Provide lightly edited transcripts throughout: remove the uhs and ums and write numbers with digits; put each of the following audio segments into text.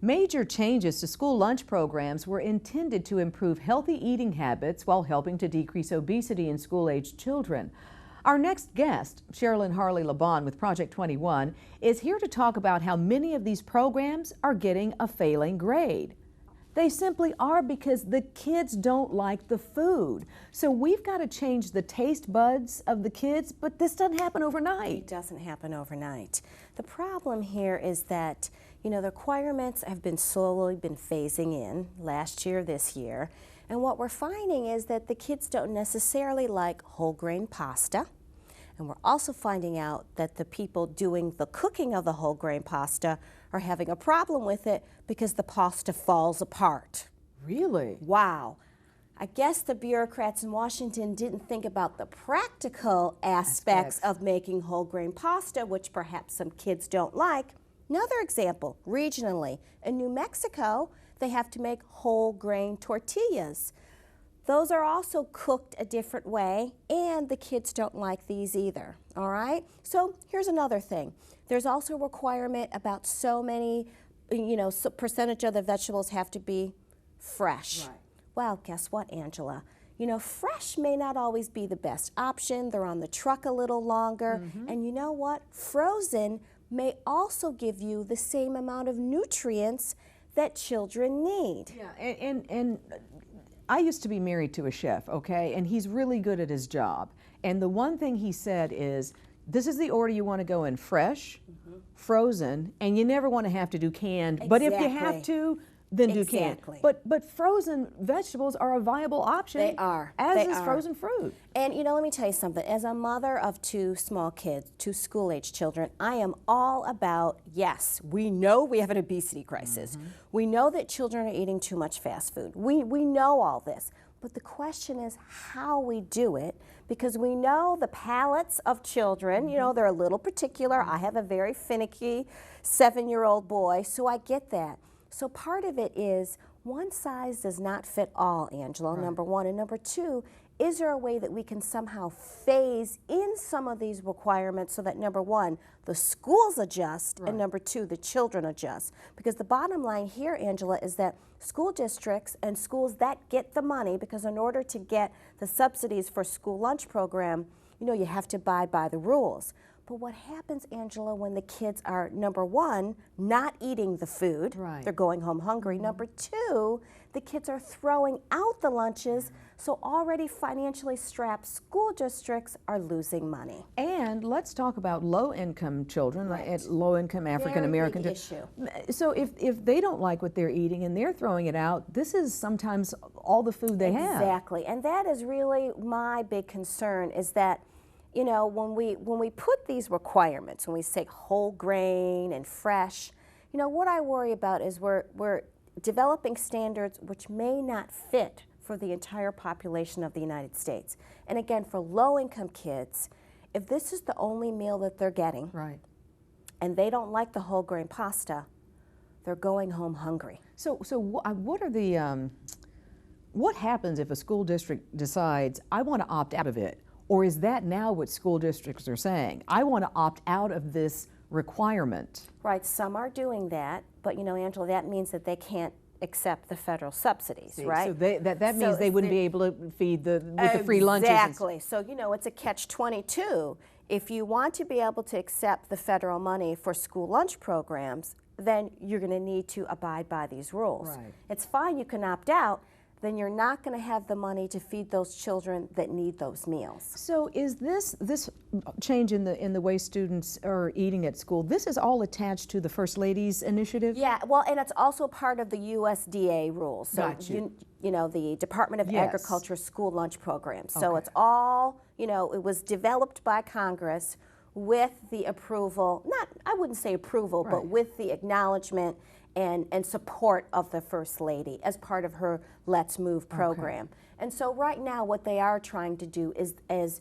Major changes to school lunch programs were intended to improve healthy eating habits while helping to decrease obesity in school-aged children. Our next guest, Cherylyn Harley LeBon with Project 21, is here to talk about how many of these programs are getting a failing grade. They simply are because the kids don't like the food. So we've got to change the taste buds of the kids, but this doesn't happen overnight. It doesn't happen overnight. The problem here is that, the requirements have been slowly phasing in last year, this year, and what we're finding is that the kids don't necessarily like whole grain pasta. And we're also finding out that the people doing the cooking of the whole grain pasta are having a problem with it because the pasta falls apart. Really? Wow. I guess the bureaucrats in Washington didn't think about the practical aspects of making whole grain pasta, which perhaps some kids don't like. Another example, regionally, in New Mexico, they have to make whole grain tortillas. Those are also cooked a different way, and the kids don't like these either, all right? So here's another thing. There's also a requirement about so many, percentage of the vegetables have to be fresh. Right. Well, guess what, Angela? Fresh may not always be the best option. They're on the truck a little longer. And you know what? Frozen may also give you the same amount of nutrients that children need. Yeah, and I used to be married to a chef, okay, and he's really good at his job. And the one thing he said is, this is the order you want to go in: fresh, frozen, and you never want to have to do canned. Exactly. But if you have to, then do canned. But frozen vegetables are a viable option. They are. As is frozen fruit. And let me tell you something. As a mother of two small kids, two school-age children, I am all about, yes, we know we have an obesity crisis. We know that children are eating too much fast food. We know all this. But the question is how we do it, because we know the palates of children, they're a little particular. I have a very finicky 7-year-old boy, so I get that. So part of it is one size does not fit all, Angela, number one. And number two, is there a way that we can somehow phase in some of these requirements so that, number one, the schools adjust, and number two, the children adjust? Because the bottom line here, Angela, is that school districts and schools that get the money, because in order to get the subsidies for school lunch program, you have to abide by the rules. But what happens, Angela, when the kids are, number one, not eating the food, they're going home hungry. Number two, the kids are throwing out the lunches, so already financially strapped school districts are losing money. And let's talk about low-income children, low-income African-American children. So if they don't like what they're eating and they're throwing it out, this is sometimes all the food they have. Exactly, and that is really my big concern, is that when we put these requirements, when we say whole grain and fresh, what I worry about is we're developing standards which may not fit for the entire population of the United States. And again, for low-income kids, if this is the only meal that they're getting, and they don't like the whole grain pasta, they're going home hungry. So what are the what happens if a school district decides, I want to opt out of it? Or is that now what school districts are saying? I want to opt out of this requirement. Right, some are doing that, but Angela, that means that they can't accept the federal subsidies, right? So that means they wouldn't be able to feed with the free lunches. Exactly. So it's a catch-22. If you want to be able to accept the federal money for school lunch programs, then you're going to need to abide by these rules. Right. It's fine, you can opt out, then you're not going to have the money to feed those children that need those meals. So is this change in the way students are eating at school, this is all attached to the First Lady's initiative? Yeah, well, and it's also part of the USDA rules. So the Department of Agriculture school lunch program. So it's all, it was developed by Congress with the approval, I wouldn't say approval, but with the acknowledgement and support of the First Lady as part of her Let's Move program. And so right now what they are trying to do is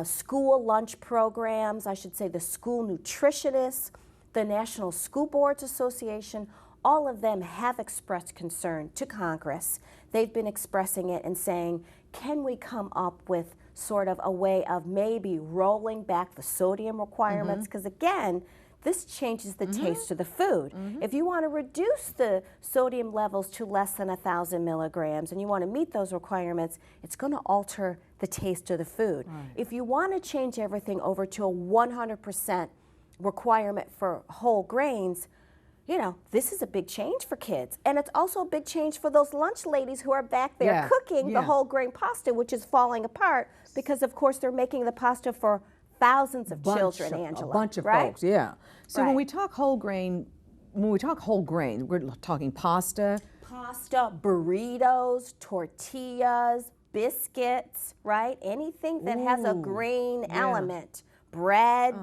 school lunch programs, I should say the school nutritionists, the National School Boards Association, all of them have expressed concern to Congress. They've been expressing it and saying, can we come up with sort of a way of maybe rolling back the sodium requirements? Because again, this changes the taste of the food. If you want to reduce the sodium levels to less than 1,000 milligrams and you want to meet those requirements, it's going to alter the taste of the food. Right. If you want to change everything over to a 100% requirement for whole grains, you know, this is a big change for kids. And it's also a big change for those lunch ladies who are back there cooking the whole grain pasta, which is falling apart because, of course, they're making the pasta for thousands of children, Angela. A bunch of folks, So when we talk whole grain, we're talking pasta. Pasta, burritos, tortillas, biscuits, right? Anything that has a grain element, bread.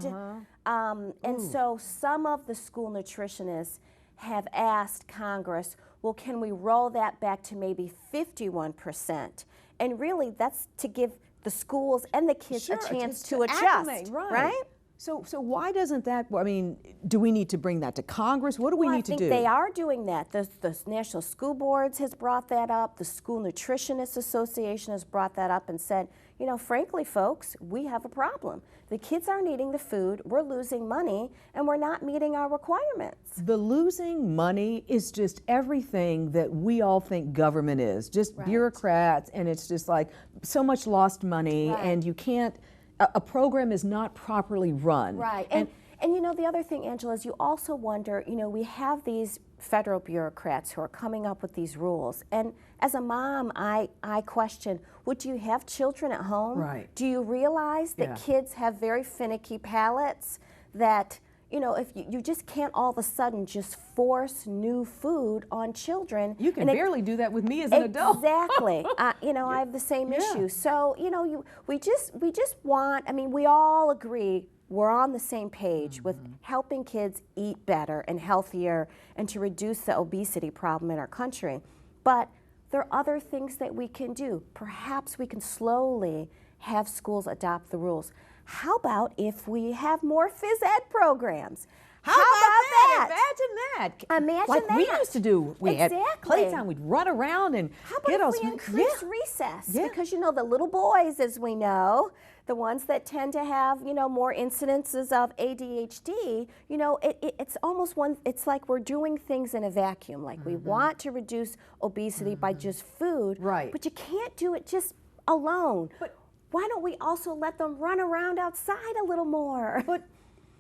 And so some of the school nutritionists have asked Congress, well, can we roll that back to maybe 51%? And really, that's to give the schools and the kids a chance to adjust, acclimate, right? So why doesn't that, I mean, do we need to bring that to Congress? What do we need to do? I think they are doing that. The National School Boards has brought that up. The School Nutritionists Association has brought that up and said, you know, frankly, folks, we have a problem. The kids aren't eating the food, we're losing money, and we're not meeting our requirements. The losing money is just everything that we all think government is, just bureaucrats, and it's just like so much lost money, and you can't, a program is not properly run. Right, and you know, the other thing, Angela, is you also wonder, you know, we have these federal bureaucrats who are coming up with these rules, and as a mom, I question, would you have children at home? Right. Do you realize that kids have very finicky palates, that, you know, if you just can't all of a sudden just force new food on children. You can barely do that with me as an adult. Exactly. You know, I have the same issue. So, you know, we just want, I mean, we all agree we're on the same page with helping kids eat better and healthier and to reduce the obesity problem in our country. But there are other things that we can do. Perhaps we can slowly have schools adopt the rules. How about if we have more phys ed programs? How about that? Imagine that. Imagine like that. we used to do. We had playtime. We'd run around and how about get if us. we increase recess? Because, you know, the little boys, as we know, the ones that tend to have, you know, more incidences of ADHD, you know, it's almost it's like we're doing things in a vacuum. Like we want to reduce obesity by just food, but you can't do it just alone. But why don't we also let them run around outside a little more? But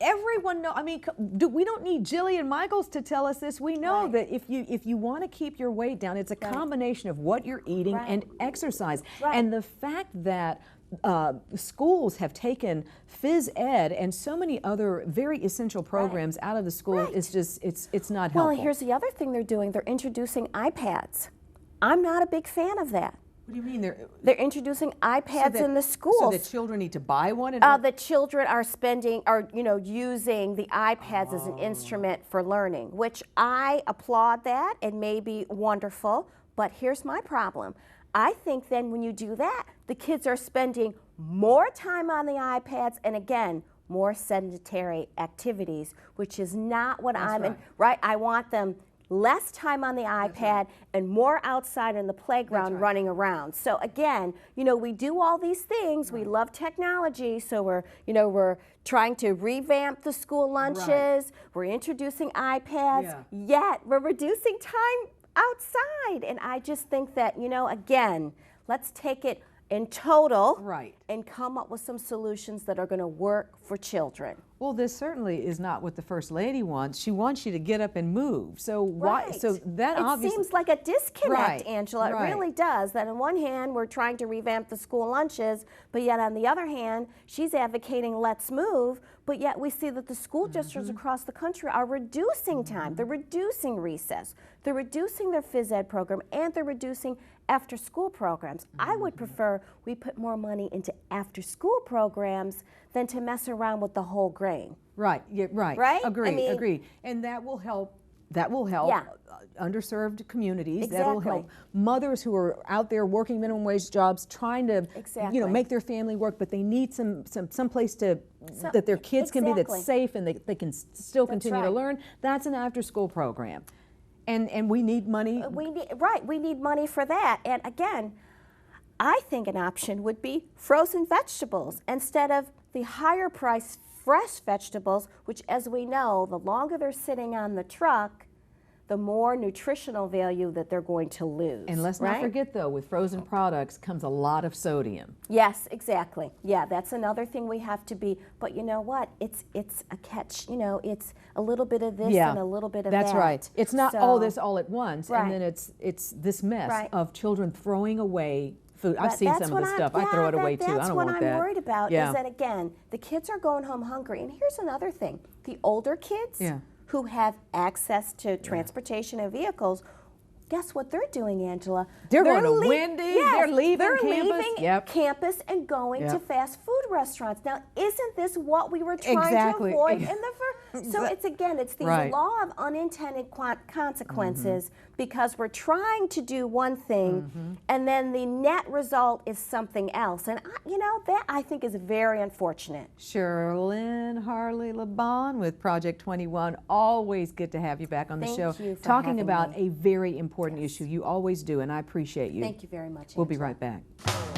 everyone know. I mean, we don't need Jillian Michaels to tell us this. We know that if you want to keep your weight down, it's a combination of what you're eating and exercise. And the fact that schools have taken phys ed and so many other very essential programs out of the school is just it's not helpful. Well, here's the other thing they're doing. They're introducing iPads. I'm not a big fan of that. What do you mean they're introducing iPads in the schools? So the children need to buy one? And the children are using the iPads as an instrument for learning, which I applaud that and may be wonderful, but here's my problem. I think then when you do that, the kids are spending more time on the iPads and again, more sedentary activities, which is not what I want them less time on the iPad and more outside in the playground running around. So again, you know, we do all these things. We love technology, so we're trying to revamp the school lunches. We're introducing iPads, yet we're reducing time outside. And I just think that, you know, again, let's take it in total and come up with some solutions that are going to work for children. Well, this certainly is not what the First Lady wants. She wants you to get up and move. So why? So that obviously seems like a disconnect, Angela. It really does. That on one hand, we're trying to revamp the school lunches, but yet on the other hand, she's advocating let's move. But yet we see that the school districts across the country are reducing time. They're reducing recess. They're reducing their phys ed program, and they're reducing after-school programs. I would prefer we put more money into after-school programs than to mess around with the whole grain. Right. Agree. And that will help. That will help underserved communities. That will help mothers who are out there working minimum wage jobs, trying to make their family work, but they need some place to that their kids can be that's safe and they can still continue to learn. That's an after-school program. And we need money. We need money for that. And again, I think an option would be frozen vegetables instead of the higher priced fresh vegetables, which, as we know, the longer they're sitting on the truck, the more nutritional value that they're going to lose. And let's not forget, though, with frozen products comes a lot of sodium. Yes, exactly. Yeah, that's another thing we have to be. But you know what? It's a catch. You know, it's a little bit of this and a little bit of that. That's right. It's not all this all at once, Right. and then it's this mess Right. of children throwing away food. I've But seen that's some of what this stuff. I throw it away too. I That's don't what want I'm that. worried about. Yeah. Is that again, the kids are going home hungry. And here's another thing: the older kids who have access to transportation and vehicles, guess what they're doing, Angela? They're going to Wendy's. Yes, they're leaving they're campus. leaving campus and going to fast food restaurants. Now, isn't this what we were trying to avoid in the first? So it's again, it's the law of unintended consequences because we're trying to do one thing, and then the net result is something else. And you know that I think is very unfortunate. Cherylyn, Harley, LeBon with Project 21. Always good to have you back on the show. Thank you for talking having about me. a very important issue. You always do, and I appreciate you. Thank you very much, We'll be Angela. right back.